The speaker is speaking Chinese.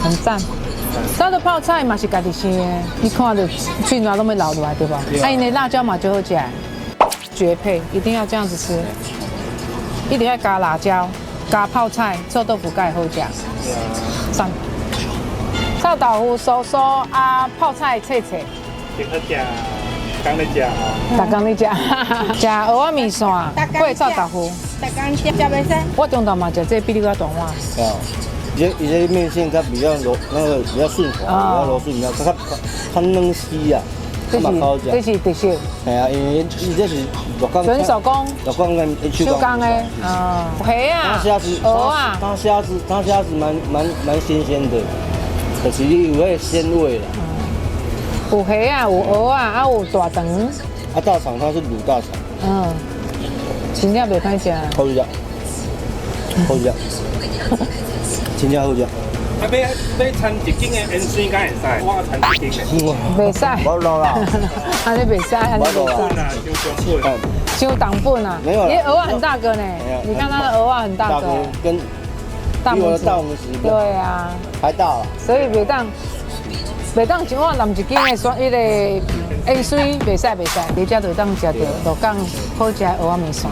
很赞。它的泡菜嘛是家己生的，你看着嘴软都没流落来，对吧？啊，因的辣椒嘛就好吃，绝配，一定要这样子吃。一定要加辣椒，加泡菜，臭豆腐盖好吃。赞。臭豆腐酥酥啊，泡菜脆脆。挺好吃，刚在吃哦。大刚你食，食蚵仔面线，配臭豆腐。大家吃袂使。我中昼嘛食这比你较大碗。啊，伊这面线它比较柔，那个比较顺滑，比较柔顺，它嫩丝啊，它嘛好食。这是特色。系啊，因为伊这是热工。纯手工。热工跟手工的，虾啊，它虾子蛮新鲜的，可是有那个鲜味啦。有虾啊，有蚵啊，啊有大肠。啊，大肠它是卤大肠。真正袂歹食。好食，好食，真正好食。啊，要掺一斤的盐水敢会使？我掺一斤的。袂使。无落啦。安尼袂使，安尼袂使。就当本啊。没有啦。你蚵仔很大个呢，你看它的蚵仔很大个。跟比我的大拇指。对啊。还大了。所以袂当像我淋一斤的迄个盐水，袂使，你遮就当食到鹿港好食的蚵仔面线。